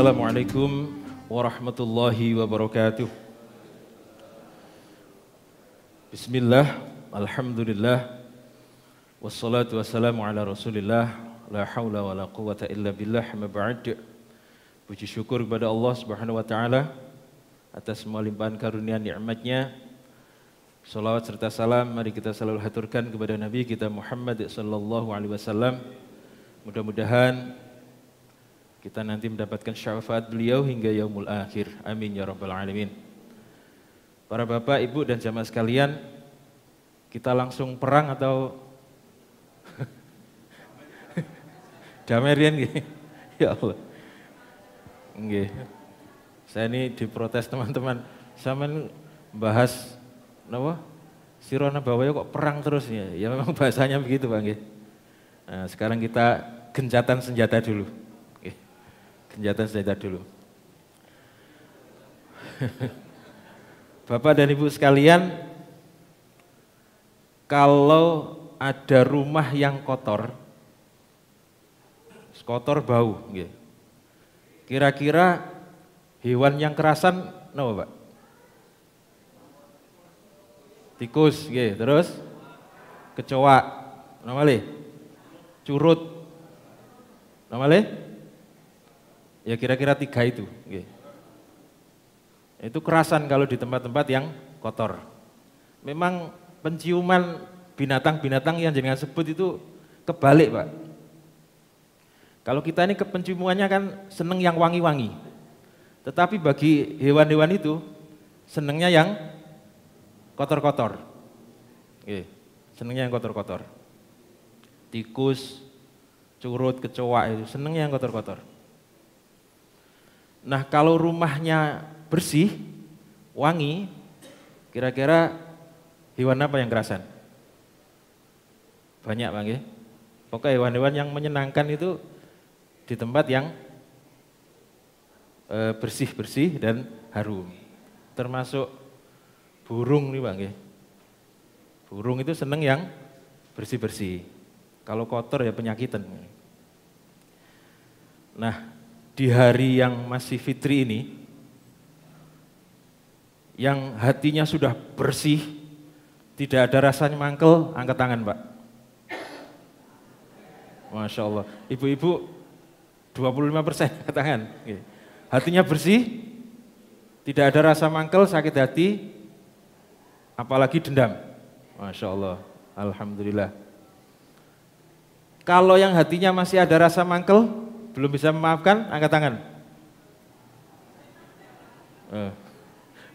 Assalamualaikum warahmatullahi wabarakatuh. Bismillah, alhamdulillah, wassalatu wassalamu ala rasulillah, la hawla wa la quwata illa billah, ma ba'd. Puji syukur kepada Allah subhanahu wa ta'ala atas semua limpahan karunia nikmatnya. Salawat serta salam mari kita selalu haturkan kepada Nabi kita Muhammad sallallahu alaihi wasallam. Mudah-mudahan kita nanti mendapatkan syafaat beliau hingga yaumul akhir. Amin ya rabbal alamin. Para bapak, ibu dan jamaah sekalian, kita langsung perang atau damai rian gitu? Ya Allah. Nggih. Saya ini diprotes teman-teman. Sama bahas napa? Sira Nabawaya kok perang terus ya? Ya memang bahasanya begitu, Pak nggih. Nah, sekarang kita gencatan senjata dulu. Genjatan senjata dulu. Bapak dan Ibu sekalian, kalau ada rumah yang kotor bau, kira-kira hewan yang kerasan, no Pak? Tikus, terus kecoa, namanya curut, namanya? Ya kira-kira 3 itu. Itu kerasan kalau di tempat-tempat yang kotor. Memang penciuman binatang-binatang yang jenengan sebut itu kebalik, Pak. Kalau kita ini penciumannya kan seneng yang wangi-wangi. Tetapi bagi hewan-hewan itu senengnya yang kotor-kotor. Senengnya yang kotor-kotor. Tikus, curut, kecoa itu senengnya yang kotor-kotor. Nah, kalau rumahnya bersih, wangi, kira-kira hewan apa yang kerasan? Banyak, Bang ya. Pokoknya hewan-hewan yang menyenangkan itu di tempat yang bersih-bersih dan harum. Termasuk burung nih, Bang ya. Burung itu seneng yang bersih-bersih. Kalau kotor ya penyakitan. Nah, di hari yang masih fitri ini, yang hatinya sudah bersih, tidak ada rasanya mangkel, angkat tangan Pak. Masya Allah, ibu-ibu 25% angkat tangan. Hatinya bersih, tidak ada rasa mangkel, sakit hati, apalagi dendam. Masya Allah, alhamdulillah. Kalau yang hatinya masih ada rasa mangkel, belum bisa memaafkan, angkat tangan.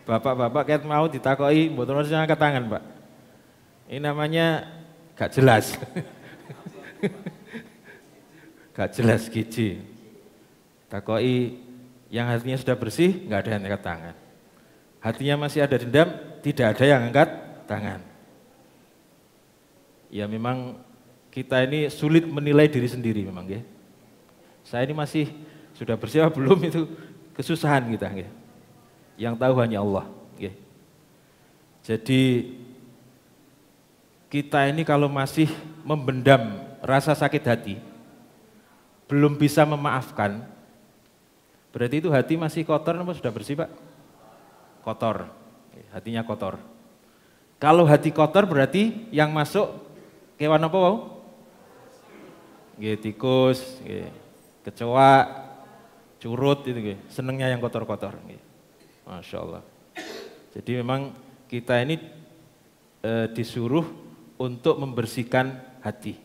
Bapak-bapak kayak mau ditakoi, mboten angkat tangan, Pak. Ini namanya gak jelas. Gak jelas giji. Takoi yang hatinya sudah bersih, nggak ada yang angkat tangan. Hatinya masih ada dendam, tidak ada yang angkat tangan. Ya memang kita ini sulit menilai diri sendiri memang ya. Saya ini masih sudah bersih apa belum itu kesusahan kita. Yang tahu hanya Allah. Jadi kita ini kalau masih membendam rasa sakit hati, belum bisa memaafkan, berarti itu hati masih kotor atau sudah bersih Pak? Kotor, hatinya kotor. Kalau hati kotor berarti yang masuk kewan apa Pak? Tikus, kecoa, curut itu, senengnya yang kotor-kotor. Masya Allah. Jadi memang kita ini disuruh untuk membersihkan hati.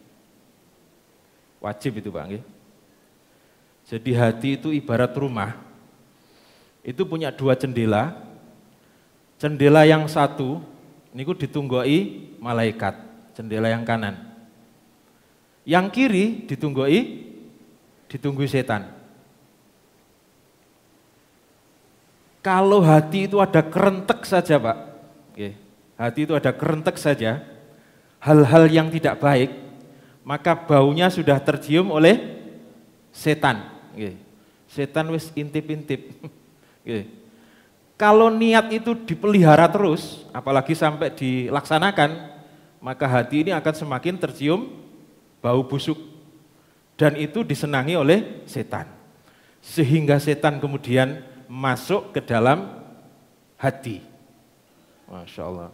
Wajib itu Pak. Jadi hati itu ibarat rumah. Itu punya 2 jendela. Jendela yang satu, ini ditunggoi malaikat. Jendela yang kanan. Yang kiri ditunggu setan. Kalau hati itu ada kerentek saja Pak, hati itu ada kerentek saja, hal-hal yang tidak baik, maka baunya sudah tercium oleh setan. Setan wis intip-intip. Kalau niat itu dipelihara terus, apalagi sampai dilaksanakan, maka hati ini akan semakin tercium bau busuk. Dan itu disenangi oleh setan. sehingga setan kemudian masuk ke dalam hati. Masya Allah.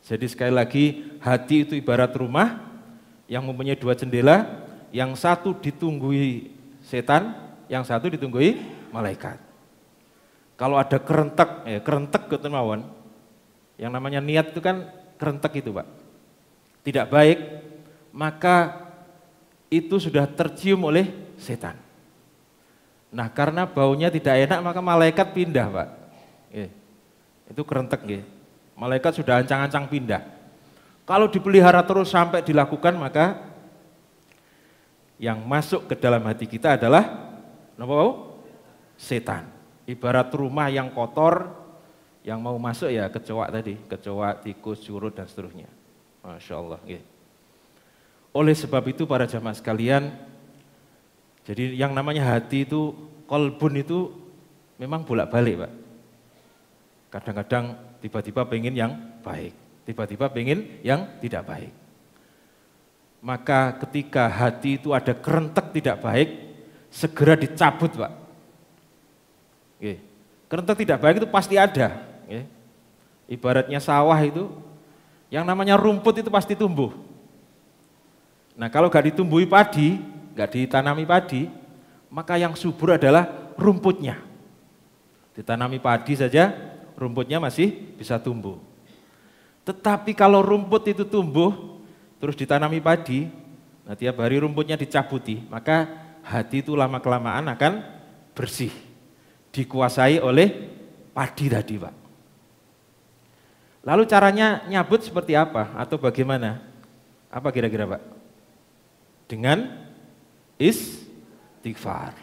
Jadi sekali lagi, hati itu ibarat rumah yang mempunyai 2 jendela, yang satu ditunggui setan, yang satu ditunggui malaikat. Kalau ada kerentek gitu mawon, yang namanya niat itu kan kerentek itu Pak, tidak baik, maka itu sudah tercium oleh setan. Nah karena baunya tidak enak maka malaikat pindah Pak. Itu kerentek ya. Malaikat sudah ancang-ancang pindah. Kalau dipelihara terus sampai dilakukan maka yang masuk ke dalam hati kita adalah setan. Ibarat rumah yang kotor, yang mau masuk ya kecoa tadi, kecoa, tikus, curut dan seterusnya. Masya Allah. Oleh sebab itu para jamaah sekalian, jadi yang namanya hati itu, kolbun itu memang bolak-balik Pak. Kadang-kadang tiba-tiba pengen yang baik, tiba-tiba pengen yang tidak baik. Maka ketika hati itu ada kerentek tidak baik, segera dicabut Pak. Kerentek tidak baik itu pasti ada. Ibaratnya sawah itu, yang namanya rumput itu pasti tumbuh. Nah kalau gak ditumbuhi padi, gak ditanami padi, maka yang subur adalah rumputnya. Ditanami padi saja, rumputnya masih bisa tumbuh. Tetapi kalau rumput itu tumbuh, terus ditanami padi, nah tiap hari rumputnya dicabuti, maka hati itu lama-kelamaan akan bersih, dikuasai oleh padi tadi Pak. Lalu caranya nyabut seperti apa atau bagaimana? Apa kira-kira Pak? Dengan istighfar.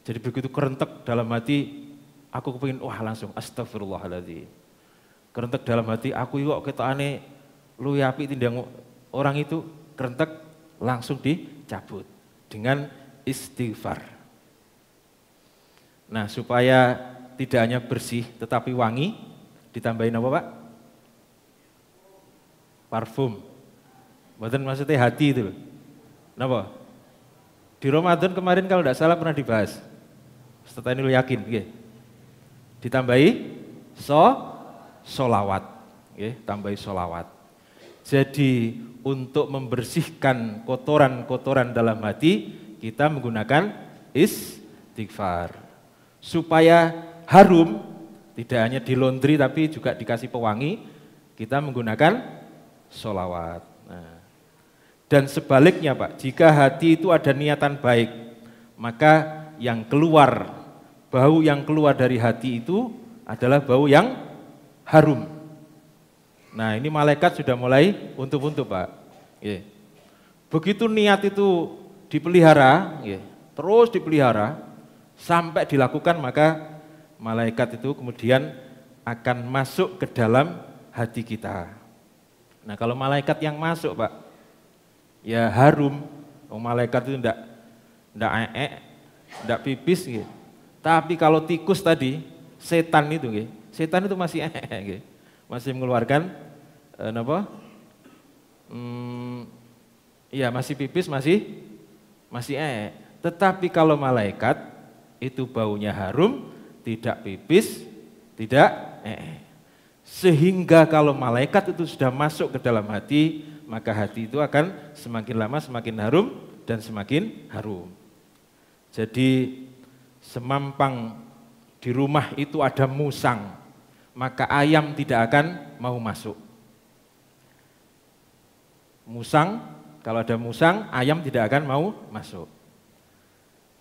Jadi begitu kerentek dalam hati, aku kepingin, wah langsung astagfirullahaladzim. Kerentek dalam hati, aku kok ketokane luwih apik tindang orang itu, kerentek langsung dicabut dengan istighfar. Nah supaya tidak hanya bersih tetapi wangi, ditambahin apa Pak? Parfum. Bukan maksudnya hati itu loh. Kenapa? Di Ramadan kemarin kalau tidak salah pernah dibahas. Setelah ini lo yakin, ditambahi solawat, tambahi solawat. Jadi untuk membersihkan kotoran-kotoran dalam hati, kita menggunakan istighfar. Supaya harum, tidak hanya di laundry tapi juga dikasih pewangi, kita menggunakan solawat. Dan sebaliknya Pak, jika hati itu ada niatan baik, maka yang keluar, bau yang keluar dari hati itu adalah bau yang harum. Nah ini malaikat sudah mulai untup-untup Pak. Begitu niat itu dipelihara, terus dipelihara, sampai dilakukan maka malaikat itu kemudian akan masuk ke dalam hati kita. Nah kalau malaikat yang masuk Pak, ya harum, malaikat itu enggak pipis gitu. Tapi kalau tikus tadi, setan itu masih masih mengeluarkan masih pipis, masih Tetapi kalau malaikat itu baunya harum, tidak pipis, tidak Sehingga kalau malaikat itu sudah masuk ke dalam hati, maka hati itu akan semakin lama semakin harum dan semakin harum. Jadi semampang di rumah itu ada musang, maka ayam tidak akan mau masuk. Musang, kalau ada musang, ayam tidak akan mau masuk.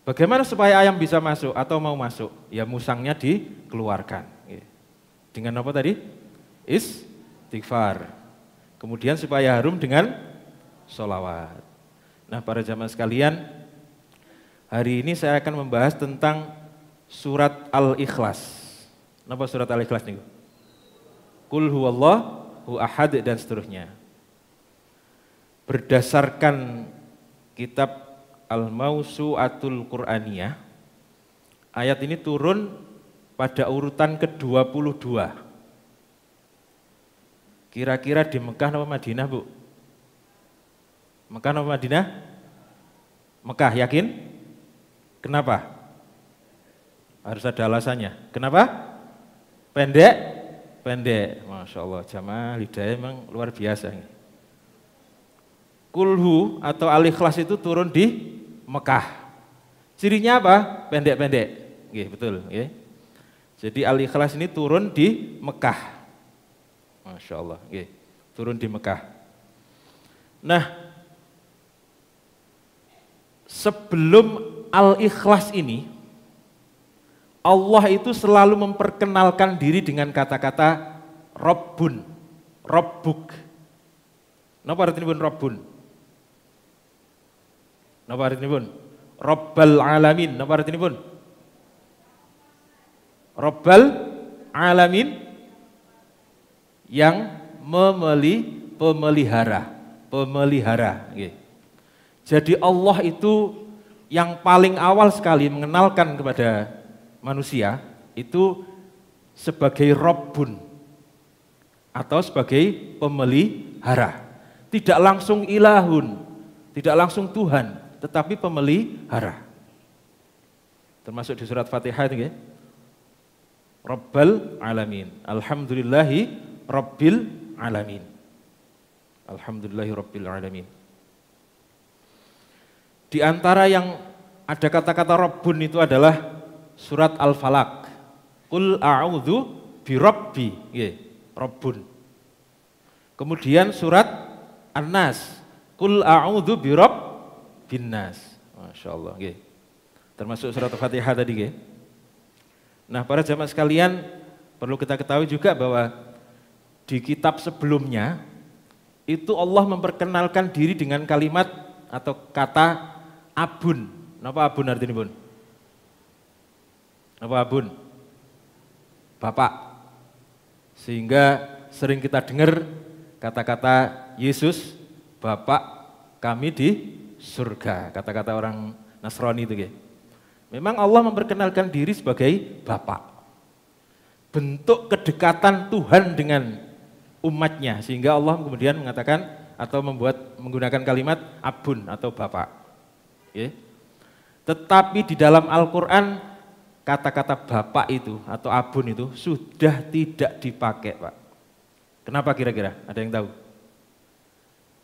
Bagaimana supaya ayam bisa masuk atau mau masuk? Ya musangnya dikeluarkan. Dengan apa tadi? Istighfar. Kemudian supaya harum dengan sholawat. Nah para jamaah sekalian, hari ini saya akan membahas tentang surat Al-Ikhlas. Apa surat Al-Ikhlas nih? Qul huwallahu ahad dan seterusnya. Berdasarkan kitab Al-Mawsu'atul Qur'aniyah, ayat ini turun pada urutan ke-22. Kira-kira di Mekah atau Madinah, Bu? Mekah atau Madinah? Mekah, yakin? Kenapa? Harus ada alasannya. Kenapa? Pendek? Pendek. Masya Allah, jamaah hidayah memang luar biasa. Kulhu atau Al-Ikhlas itu turun di Mekah. Cirinya apa? Pendek-pendek. Oke, betul. Oke. Jadi Al-Ikhlas ini turun di Mekah. Masya Allah. Oke. Turun di Mekah. Nah, sebelum Al-Ikhlas ini, Allah itu selalu memperkenalkan diri dengan kata-kata Rabbun, Rabbuk. Napa artinya pun Rabbun? Napa artinya pun? Rabbal Alamin. Napa artinya pun? Rabbal Alamin yang pemelihara. Jadi Allah itu yang paling awal sekali mengenalkan kepada manusia itu sebagai Rabbun atau sebagai pemelihara. Tidak langsung ilahun, tidak langsung Tuhan, tetapi pemelihara. Termasuk di surat Fatihah itu ya. Rabbal Alamin. Alhamdulillahi Rabbil Alamin. Alhamdulillahi Rabbil Alamin. Di antara yang ada kata-kata Rabbun itu adalah surat Al-Falaq. Qul a'udzu birabbi, Rabbun. Kemudian surat An-Nas. Qul a'udzu birabbin nas. Masyaallah, nggih. Termasuk surat Al-Fatihah tadi, nggih. Nah, para jamaah sekalian, perlu kita ketahui juga bahwa di kitab sebelumnya itu Allah memperkenalkan diri dengan kalimat atau kata abun. Napa abun artinya, Bun? Apa abun? Bapak. Sehingga sering kita dengar kata-kata Yesus, Bapak kami di surga. Kata-kata orang Nasrani itu. Memang Allah memperkenalkan diri sebagai Bapak. Bentuk kedekatan Tuhan dengan umatnya. Sehingga Allah kemudian mengatakan atau menggunakan kalimat abun atau Bapak. Tetapi di dalam Al-Quran kata-kata bapak itu atau abun itu sudah tidak dipakai, Pak. Kenapa kira-kira? Ada yang tahu?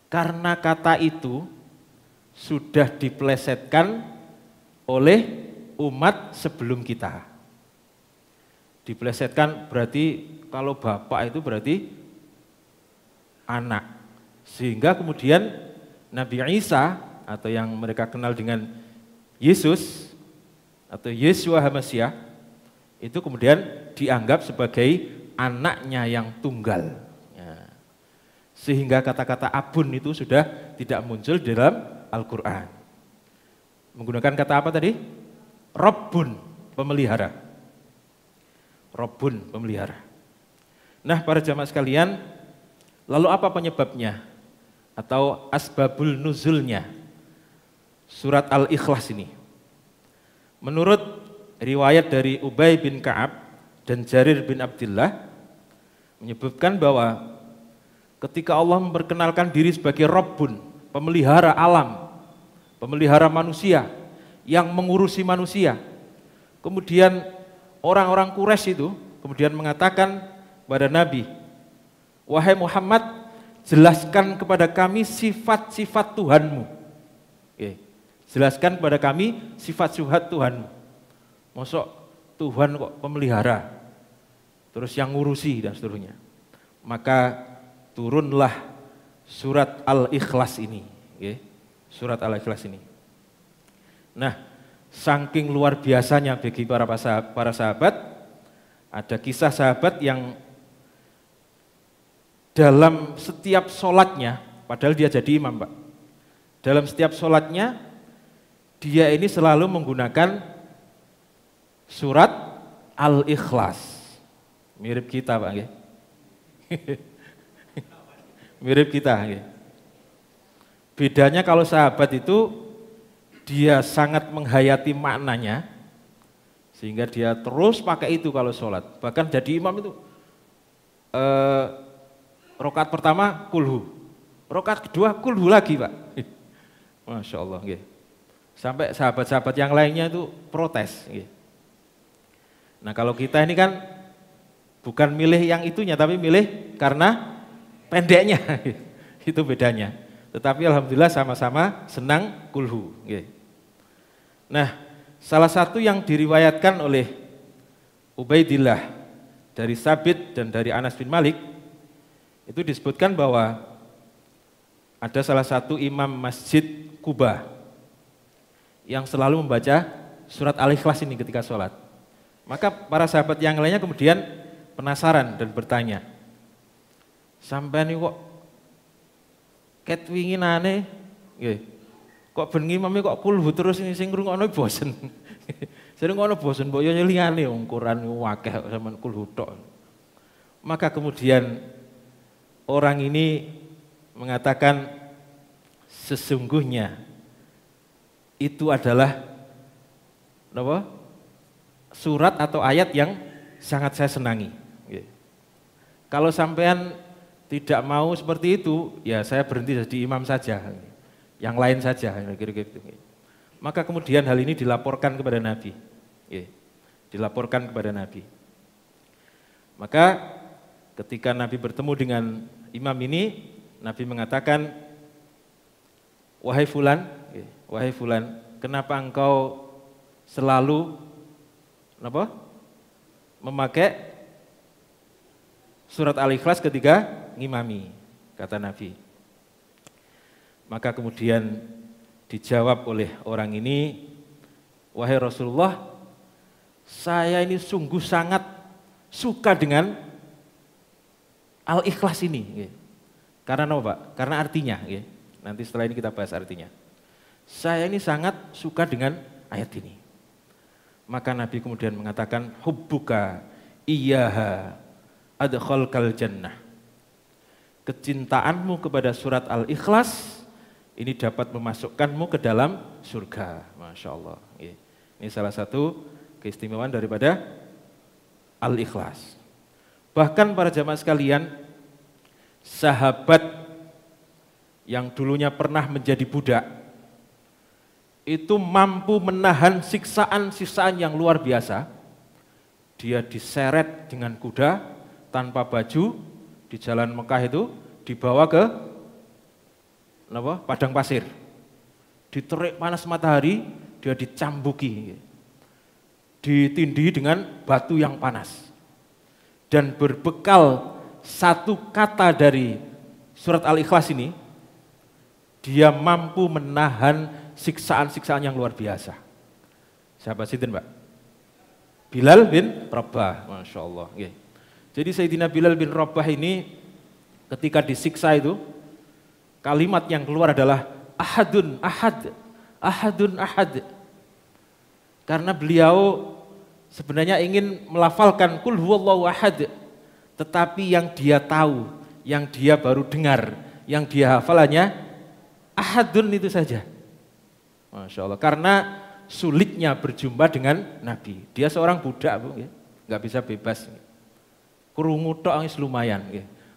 Karena kata itu sudah dipelesetkan oleh umat sebelum kita. Dipelesetkan berarti kalau bapak itu berarti anak. Sehingga kemudian Nabi Isa atau yang mereka kenal dengan Yesus atau Yeshua HaMasyiah itu kemudian dianggap sebagai anaknya yang tunggal. Ya. Sehingga kata-kata abun itu sudah tidak muncul di dalam Al-Quran. Menggunakan kata apa tadi? Rabbun, pemelihara. Rabbun, pemelihara. Nah, para jamaah sekalian, lalu apa penyebabnya? Atau asbabul nuzulnya surat Al-Ikhlas ini? Menurut riwayat dari Ubay bin Ka'ab dan Jarir bin Abdullah menyebutkan bahwa ketika Allah memperkenalkan diri sebagai Rabbun, pemelihara alam, pemelihara manusia, yang mengurusi manusia, kemudian orang-orang Quraisy itu kemudian mengatakan kepada Nabi, wahai Muhammad, jelaskan kepada kami sifat-sifat Tuhanmu. Jelaskan kepada kami sifat-sifat Tuhanmu. Mosok Tuhan kok pemelihara, terus yang ngurusi dan seterusnya. Maka turunlah surat Al-Ikhlas ini. Surat Al-Ikhlas ini. Nah, saking luar biasanya bagi para sahabat, ada kisah sahabat yang dalam setiap sholatnya, padahal dia jadi imam, Pak. Dalam setiap sholatnya, dia ini selalu menggunakan surat Al-Ikhlas. Mirip kita, Pak. Mirip kita. Bedanya kalau sahabat itu, dia sangat menghayati maknanya, sehingga dia terus pakai itu kalau sholat. Bahkan jadi imam itu, rakaat pertama kulhu, rakaat kedua kulhu lagi, Pak. Masya Allah. Sampai sahabat-sahabat yang lainnya itu protes. Nah kalau kita ini kan bukan milih yang itunya, tapi milih karena pendeknya. Itu bedanya. Tetapi alhamdulillah sama-sama senang kulhu. Nah, salah satu yang diriwayatkan oleh Ubaidillah dari Sabit dan dari Anas bin Malik, itu disebutkan bahwa ada salah satu imam masjid Kuba yang selalu membaca surat Al-Ikhlas ini ketika sholat. Maka para sahabat yang lainnya kemudian penasaran dan bertanya, sampean ini kok ketwinginane nggih. Kok ben ngimami kok kulhu terus sing ngrungokno bosen. Sing ngono bosen mbok yo liyane wong Quran akeh kok sampean kulhu tok. Maka kemudian orang ini mengatakan sesungguhnya itu adalah apa? Surat atau ayat yang sangat saya senangi. Kalau sampean tidak mau seperti itu, ya saya berhenti jadi imam saja, yang lain saja, kira-kira gitu. Maka kemudian hal ini dilaporkan kepada Nabi, dilaporkan kepada Nabi. Maka ketika Nabi bertemu dengan imam ini, Nabi mengatakan, wahai fulan, kenapa engkau selalu memakai surat Al-Ikhlas ketika ngimami, kata Nabi. Maka kemudian dijawab oleh orang ini, wahai Rasulullah, saya ini sungguh sangat suka dengan Al-Ikhlas ini. Karena apa Pak? Karena artinya. Nanti setelah ini kita bahas artinya. Saya ini sangat suka dengan ayat ini. Maka Nabi kemudian mengatakan, hubbuka iyyaha adkhalkal jannah. Kecintaanmu kepada surat Al-Ikhlas ini dapat memasukkanmu ke dalam surga. Masya Allah. Ini salah satu keistimewaan daripada Al-Ikhlas. Bahkan para jamaah sekalian, sahabat yang dulunya pernah menjadi budak itu mampu menahan siksaan-siksaan yang luar biasa. Dia diseret dengan kuda tanpa baju di jalan Mekah itu, dibawa ke padang pasir. Diterik panas matahari, dia dicambuki, ditindih dengan batu yang panas. Dan berbekal satu kata dari surat Al-Ikhlas ini, dia mampu menahan siksaan-siksaan yang luar biasa. Siapa sih Mbak? Bilal bin Rabah, Masya Allah. Jadi Sayyidina Bilal bin Rabah ini ketika disiksa itu, kalimat yang keluar adalah ahadun ahad, ahadun ahad. Karena beliau sebenarnya ingin melafalkan kul huwallahu ahad, tetapi yang dia tahu, yang dia baru dengar, yang dia hafal hanya ahadun itu saja. Masya Allah, karena sulitnya berjumpa dengan Nabi. Dia seorang budak, nggak bisa bebas. Krungu tok lumayan.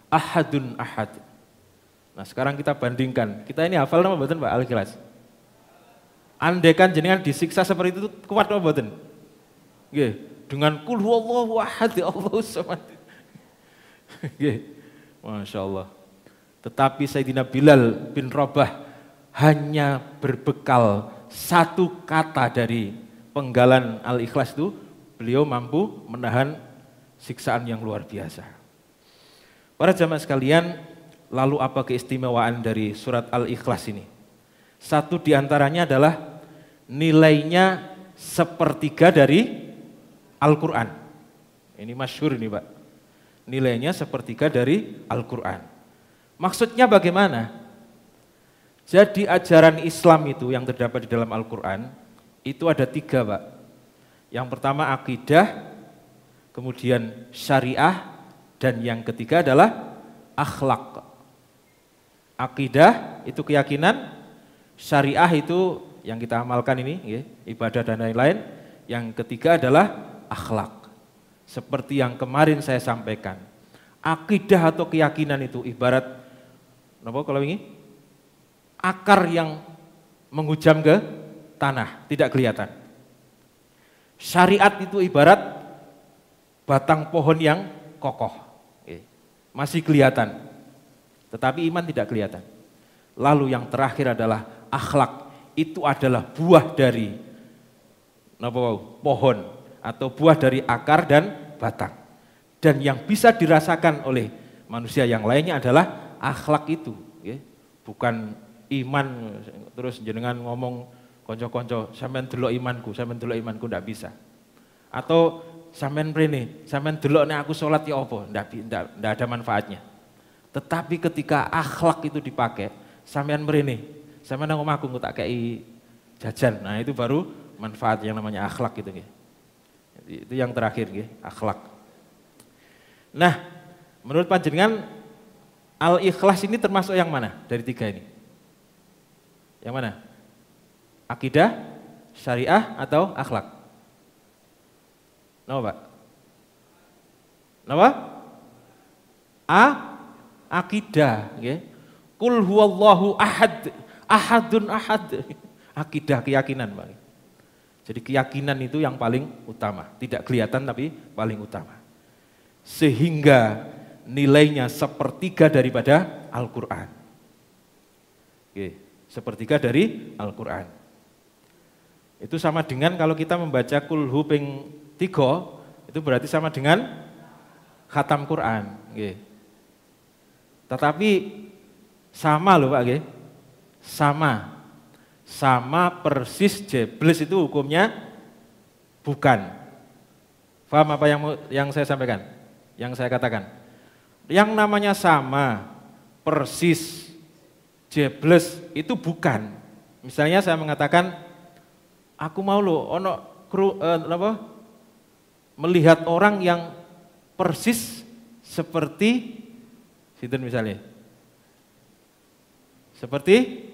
Ahadun ahad. Nah sekarang kita bandingkan, kita ini hafal nama mboten Pak Al-Ikhlas? Andaikan jenengan disiksa seperti itu, kuat apa mboten? Dengan kul huwallahu ahad, Allahu samad. Masya Allah. Tetapi Sayyidina Bilal bin Rabah hanya berbekal satu kata dari penggalan Al-Ikhlas itu, beliau mampu menahan siksaan yang luar biasa. Para jamaah sekalian, lalu apa keistimewaan dari surat Al-Ikhlas ini? Satu diantaranya adalah nilainya sepertiga dari Al-Quran. Ini masyhur ini Pak. Nilainya sepertiga dari Al-Quran. Maksudnya bagaimana? Jadi ajaran Islam itu yang terdapat di dalam Al-Quran itu ada 3 Pak. Yang pertama akidah, kemudian syariah, dan yang ketiga adalah akhlak. Akidah itu keyakinan, syariah itu yang kita amalkan ini, ibadah dan lain-lain. Yang ketiga adalah akhlak. Seperti yang kemarin saya sampaikan, akidah atau keyakinan itu ibarat, apa kalau ini? Akar yang menghujam ke tanah, tidak kelihatan. Syariat itu ibarat batang pohon yang kokoh. Masih kelihatan, tetapi iman tidak kelihatan. Lalu yang terakhir adalah akhlak. Itu adalah buah dari pohon atau buah dari akar dan batang. Dan yang bisa dirasakan oleh manusia yang lainnya adalah akhlak itu. Bukan iman terus jenengan ngomong konco-konco, sampean delok imanku, ndak bisa. Atau sampean mrene, sampean delok nek aku salat ya apa, ndak ada manfaatnya. Tetapi ketika akhlak itu dipakai, sampean mrene, sampean nang omahku tak kei jajan. Nah, itu baru manfaat yang namanya akhlak gitu nggih. Itu yang terakhir nggih, akhlak. Nah, menurut panjenengan al-ikhlas ini termasuk yang mana dari tiga ini? Yang mana? Akidah, syariah, atau akhlak? Napa, Pak? Napa? Akidah, nggih. Qul huwallahu ahad, ahadun ahad. Akidah, keyakinan, Pak. Jadi keyakinan itu yang paling utama, tidak kelihatan tapi paling utama. Sehingga nilainya sepertiga daripada Al-Quran. Sepertiga dari Al-Quran. Itu sama dengan kalau kita membaca kulhu ping 3, itu berarti sama dengan khatam Quran. Tetapi sama loh Pak, sama persis jebles itu hukumnya bukan. Paham apa yang saya sampaikan? Yang saya katakan? Yang namanya sama, persis, jebles itu bukan. Misalnya saya mengatakan, aku mau loh melihat orang yang persis seperti sinten misalnya. Seperti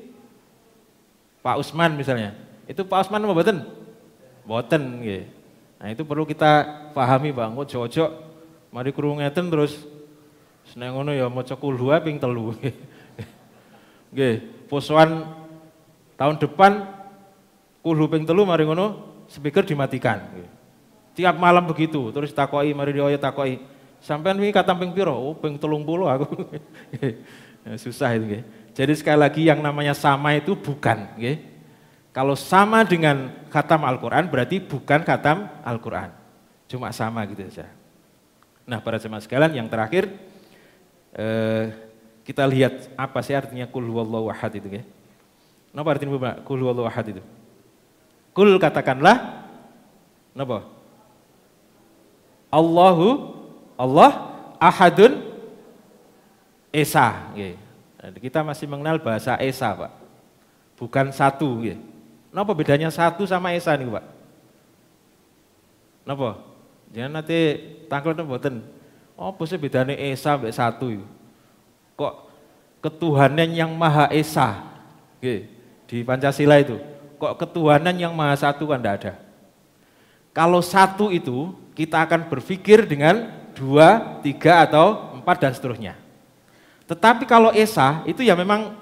Pak Usman misalnya. Itu Pak Usman apa mboten? Mboten nggih. Nah, itu perlu kita pahami, Bang. Ojo-ojo mari krungu ngeten terus seneng ngono ya maca kulhu ping 3. Nggih, posoan tahun depan kulhu ping 3 mari ngono speaker dimatikan. Tiap malam begitu, terus takoki mari riwayat takoki. Sampean wingi katam ping pira? Oh, ping 30 aku. Susah itu nggih. Jadi sekali lagi yang namanya sama itu bukan, nggih. Kalau sama dengan khatam Al-Qur'an berarti bukan khatam Al-Qur'an. Cuma sama gitu saja. Nah, para jemaah sekalian, yang terakhir kita lihat apa sih artinya qul huwallahu ahad itu, nggih. Napa artinya Pak qul huwallahu ahad itu? Qul katakanlah napa? Allah ahadun esa, nggih. Kita masih mengenal bahasa esa, Pak. Bukan satu, nggih. Napa bedanya satu sama esa nih, Pak? Napa? Jangan nanti tangkel mboten. Apa sih bedanya esa mbek satu itu? Kok ketuhanan yang maha esa, nggih, di Pancasila itu. Kok ketuhanan yang maha satu kan enggak ada. Kalau satu itu kita akan berpikir dengan 2, 3 atau 4 dan seterusnya. Tetapi kalau esa itu ya memang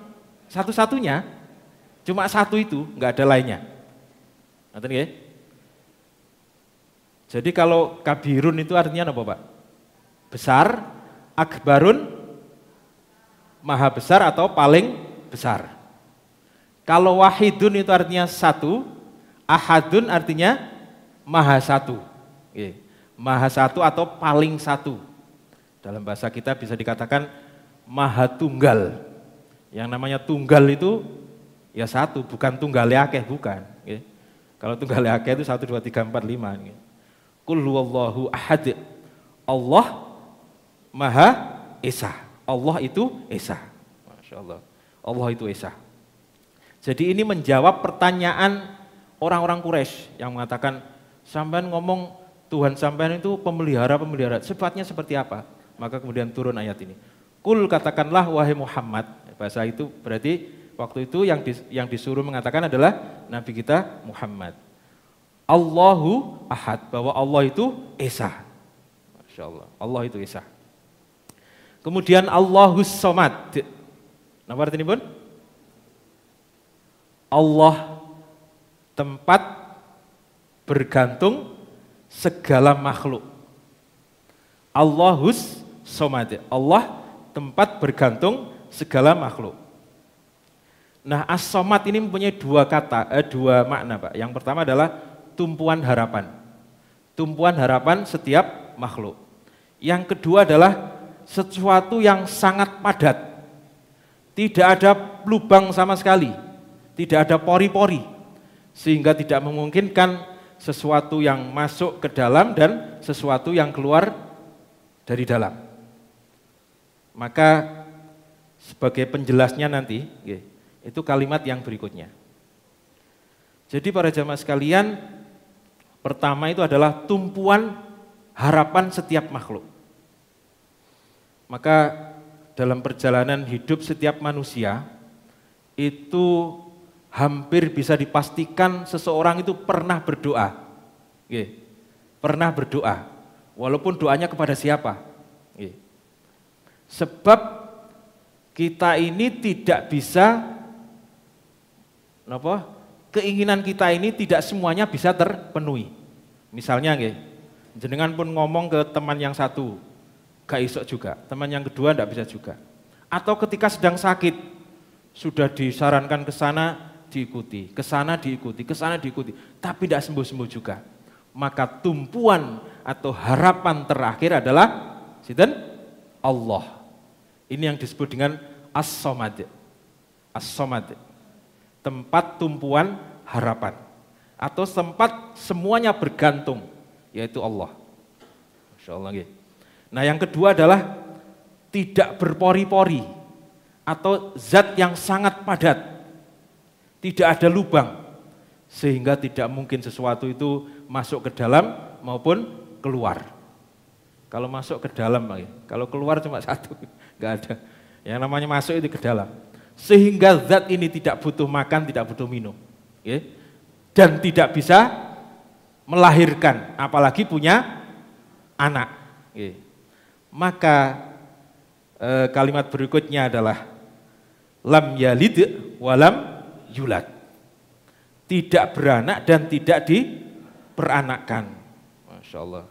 satu-satunya, cuma satu itu, enggak ada lainnya. Ngerti nggih? Jadi kalau kabirun itu artinya apa, Pak? Besar, akbarun maha besar atau paling besar. Kalau wahidun itu artinya satu, ahadun artinya maha satu. Maha satu atau paling satu. Dalam bahasa kita bisa dikatakan maha tunggal. Yang namanya tunggal itu ya satu, bukan tunggal akeh, bukan. Kalau tunggal akeh itu 1, 2, 3, 4, 5. Qul huwallahu ahad. Allah maha esa. Allah itu esa. Masya Allah. Allah itu esa. Jadi ini menjawab pertanyaan orang-orang Quraisy yang mengatakan, sampean ngomong Tuhan sampean itu pemelihara, sifatnya seperti apa? Maka kemudian turun ayat ini. Qul katakanlah wahai Muhammad. Bahasa itu berarti waktu itu yang disuruh mengatakan adalah Nabi kita Muhammad. Allahu ahad, bahwa Allah itu esa. Masya Allah, Allah itu esa. Kemudian Allahus somad. Apa artinya pun? Allah tempat bergantung segala makhluk. Allahus somad. Allah tempat bergantung segala makhluk. Nah, as-somad ini mempunyai dua makna, Pak. Yang pertama adalah tumpuan harapan. Tumpuan harapan setiap makhluk. Yang kedua adalah sesuatu yang sangat padat. Tidak ada lubang sama sekali. Tidak ada pori-pori. Sehingga tidak memungkinkan sesuatu yang masuk ke dalam dan sesuatu yang keluar dari dalam. Maka sebagai penjelasnya nanti, itu kalimat yang berikutnya. Jadi para jamaah sekalian, pertama itu adalah tumpuan harapan setiap makhluk. Maka dalam perjalanan hidup setiap manusia, itu hampir bisa dipastikan seseorang itu pernah berdoa. Pernah berdoa, walaupun doanya kepada siapa. Sebab kita ini tidak bisa, keinginan kita ini tidak semuanya bisa terpenuhi. Misalnya, jenengan pun ngomong ke teman yang satu, gak iso juga, teman yang kedua tidak bisa juga. Atau ketika sedang sakit, sudah disarankan ke sana, diikuti, ke sana diikuti, ke sana diikuti, tapi tidak sembuh-sembuh juga. Maka tumpuan atau harapan terakhir adalah Allah. Ini yang disebut dengan as-somad. As-somad. Tempat tumpuan harapan. Atau tempat semuanya bergantung, yaitu Allah. Masya Allah. Nah, yang kedua adalah tidak berpori-pori atau zat yang sangat padat. Tidak ada lubang, sehingga tidak mungkin sesuatu itu masuk ke dalam maupun keluar. Kalau masuk ke dalam, kalau keluar cuma satu, nggak ada. Yang namanya masuk itu ke dalam. Sehingga zat ini tidak butuh makan, tidak butuh minum. Dan tidak bisa melahirkan, apalagi punya anak. Maka kalimat berikutnya adalah lam yalid walam yulad, tidak beranak dan tidak diperanakkan. Masya Allah.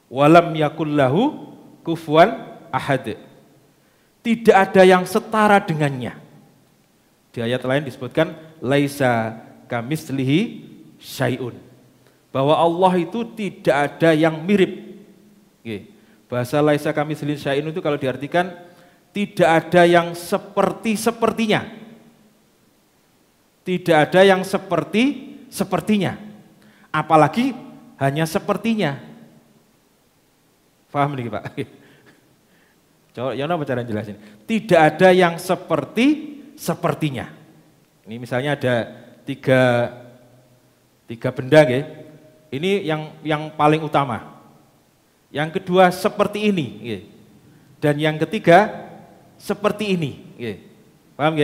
Walam yakullahu kufuwan ahad, tidak ada yang setara dengannya. Di ayat lain disebutkan laisa kamislihi syai'un, bahwa Allah itu tidak ada yang mirip. Bahasa laisa kamislihi syai'un itu kalau diartikan tidak ada yang sepertinya. Tidak ada yang sepertinya, apalagi hanya sepertinya. Paham nih Pak? Coba yang apa cara jelasin? Tidak ada yang sepertinya. Ini misalnya ada tiga benda, ini yang paling utama. Yang kedua seperti ini, dan yang ketiga seperti ini. Paham?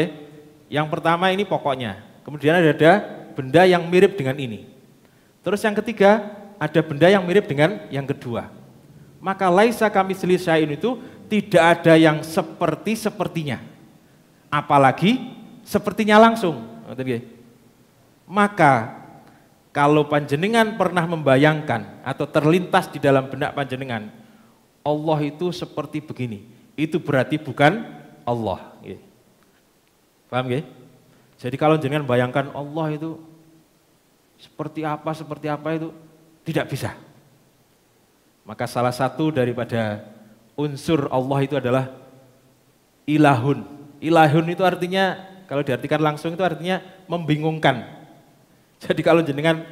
Yang pertama ini pokoknya. Kemudian ada benda yang mirip dengan ini. Terus yang ketiga, ada benda yang mirip dengan yang kedua. Maka laisa kamitslihi syai'un itu tidak ada yang sepertinya. Apalagi sepertinya langsung. Maka kalau panjenengan pernah membayangkan atau terlintas di dalam benak panjenengan, Allah itu seperti begini, itu berarti bukan Allah. Paham ya? Jadi kalau jangan bayangkan Allah itu seperti apa itu tidak bisa. Maka salah satu daripada unsur Allah itu adalah ilahun. Ilahun itu artinya kalau diartikan langsung itu artinya membingungkan. Jadi kalau jenengan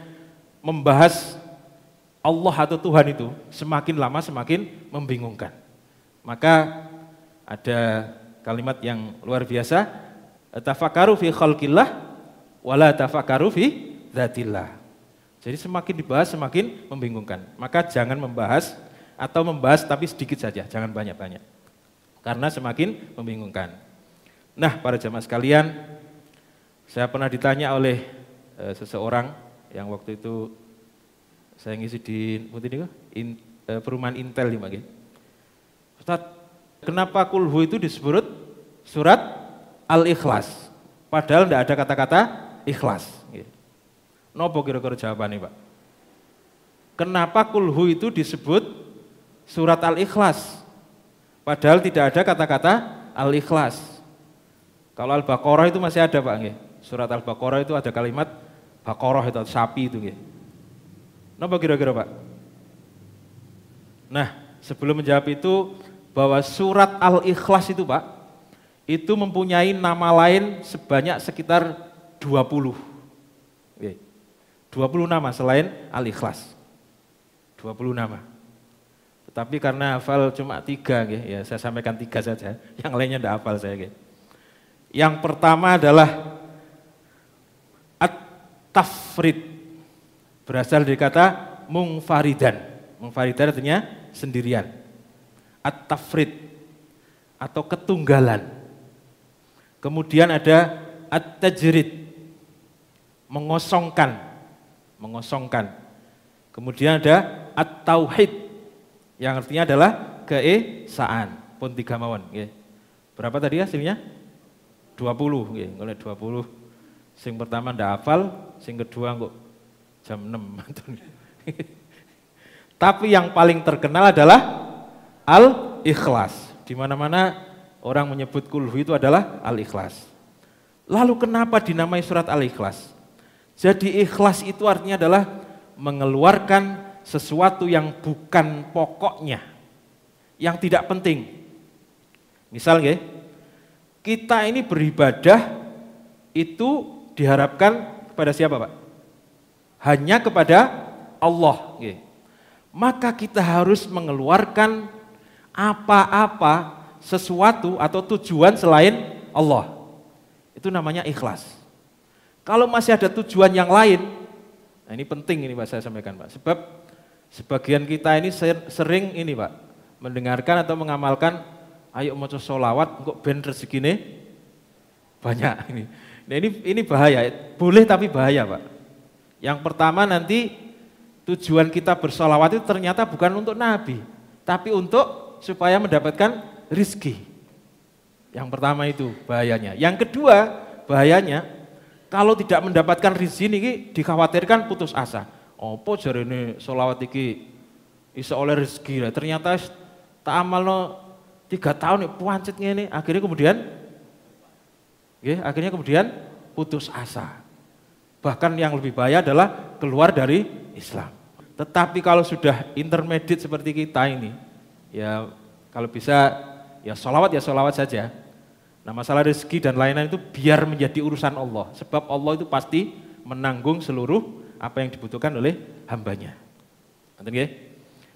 membahas Allah atau Tuhan itu semakin lama semakin membingungkan. Maka ada kalimat yang luar biasa, tafakkaru fi khalqillah wala tafakkaru fi dzatillah. Jadi semakin dibahas semakin membingungkan. Maka jangan membahas atau membahas tapi sedikit saja, jangan banyak-banyak. Karena semakin membingungkan. Nah, para jamaah sekalian, saya pernah ditanya oleh seseorang yang waktu itu saya ngisi di perumahan Intel nih, Ustaz, kenapa kulhu itu disebut surat Al-Ikhlas, padahal tidak ada kata-kata ikhlas. Nopo kira-kira jawabannya Pak? Kenapa kulhu itu disebut surat Al-Ikhlas. Padahal tidak ada kata-kata Al-Ikhlas. Kalau Al-Baqarah itu masih ada Pak nggih. Surat Al-Baqarah itu ada kalimat Baqarah itu sapi itu nggih. Napa kira-kira Pak? Nah, sebelum menjawab itu bahwa surat Al-Ikhlas itu Pak, itu mempunyai nama lain sebanyak sekitar 20. Oke. 20 nama selain Al-Ikhlas. 20 nama. Tetapi karena hafal cuma 3, ya saya sampaikan 3 saja. Yang lainnya tidak hafal saya. Yang pertama adalah At-Tafrid. Berasal dari kata Munfaridan. Munfaridan artinya sendirian. At-Tafrid atau ketunggalan. Kemudian ada At-Tajrid. Mengosongkan. Kemudian ada At-Tauhid yang artinya adalah keesaan, pun 3 mawon. Berapa tadi hasilnya? 20. Oleh 20. Sing pertama ndak hafal, sing kedua kok jam 6. Tapi yang paling terkenal adalah Al-Ikhlas. Di mana-mana orang menyebut kulhu itu adalah Al-Ikhlas. Lalu kenapa dinamai surat Al-Ikhlas? Jadi ikhlas itu artinya adalah mengeluarkan sesuatu yang bukan pokoknya, yang tidak penting. Misal kita ini beribadah itu diharapkan kepada siapa Pak? Hanya kepada Allah. Maka kita harus mengeluarkan apa-apa sesuatu atau tujuan selain Allah. Itu namanya ikhlas. Kalau masih ada tujuan yang lain, nah ini penting ini Pak saya sampaikan Pak. Sebab sebagian kita ini sering ini Pak, mendengarkan atau mengamalkan, ayo maca sholawat, kok ben rezekine banyak ini. Nah ini bahaya, boleh tapi bahaya Pak. Yang pertama nanti tujuan kita bersholawat itu ternyata bukan untuk Nabi, tapi untuk supaya mendapatkan rizki. Yang pertama itu bahayanya. Yang kedua bahayanya, kalau tidak mendapatkan rizki ini dikhawatirkan putus asa. Apa jarene sholawat iki iso oleh rezeki. Ternyata tak amalno 3 tahun puancet ngene, akhirnya kemudian putus asa. Bahkan yang lebih bahaya adalah keluar dari Islam. Tetapi kalau sudah intermediate seperti kita ini, ya kalau bisa ya sholawat saja. Nah masalah rezeki dan lain-lain itu biar menjadi urusan Allah. Sebab Allah itu pasti menanggung seluruh apa yang dibutuhkan oleh hambanya.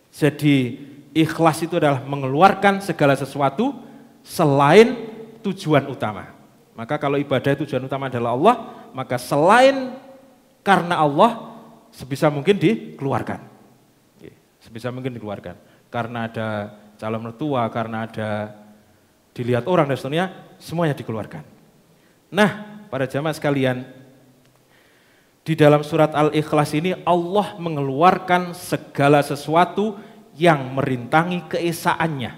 Jadi ikhlas itu adalah mengeluarkan segala sesuatu selain tujuan utama. Maka kalau ibadah tujuan utama adalah Allah, maka selain karena Allah sebisa mungkin dikeluarkan. Sebisa mungkin dikeluarkan. Karena ada calon mertua, karena ada dilihat orang dan seterusnya, semuanya dikeluarkan. Nah, para jamaah sekalian, di dalam surat Al-Ikhlas ini Allah mengeluarkan segala sesuatu yang merintangi keesaannya.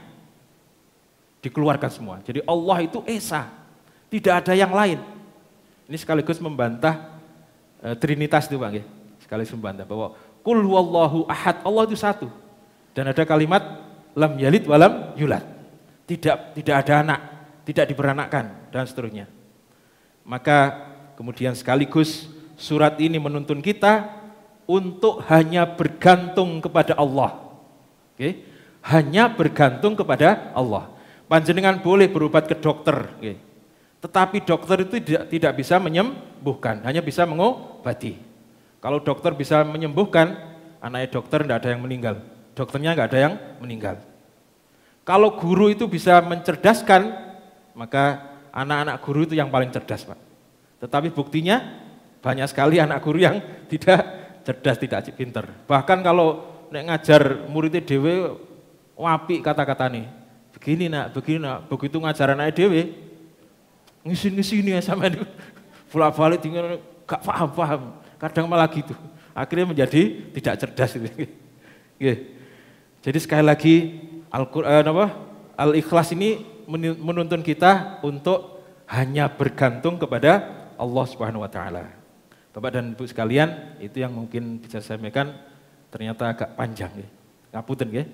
Dikeluarkan semua. Jadi Allah itu esa, tidak ada yang lain. Ini sekaligus membantah Trinitas itu Bang ya. Sekaligus membantah bahwa Qul huwallahu ahad, Allah itu satu. Dan ada kalimat lam yalid walam yulad. Tidak ada anak, tidak diberanakkan dan seterusnya. Maka kemudian sekaligus surat ini menuntun kita untuk hanya bergantung kepada Allah. Oke? Hanya bergantung kepada Allah. Panjenengan boleh berobat ke dokter, oke? Tetapi dokter itu tidak bisa menyembuhkan, hanya bisa mengobati. Kalau dokter bisa menyembuhkan, anaknya dokter tidak ada yang meninggal, dokternya nggak ada yang meninggal. Kalau guru itu bisa mencerdaskan, maka anak-anak guru itu yang paling cerdas Pak. Tetapi buktinya banyak sekali anak guru yang tidak cerdas, tidak pinter. Bahkan kalau ngajar muridnya dewe, wapi kata-kata nih, begini nak, begitu ngajar anak dewe, ngisi-ngisi ya sama itu, bolak-balik tinggal gak paham, kadang malah gitu. Akhirnya menjadi tidak cerdas itu. Jadi sekali lagi Al-Ikhlas ini menuntun kita untuk hanya bergantung kepada Allah Subhanahu wa taala. Bapak dan Ibu sekalian, itu yang mungkin bisa saya sampaikan, ternyata agak panjang nggih. Ngapunten nggih.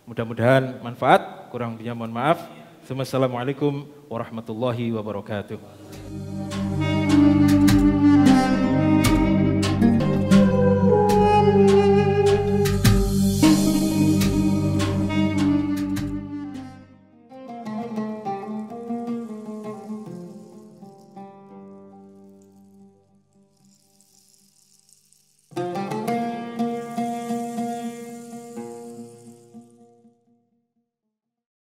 Mudah-mudahan manfaat, kurang lebihnya mohon maaf. Assalamualaikum warahmatullahi wabarakatuh.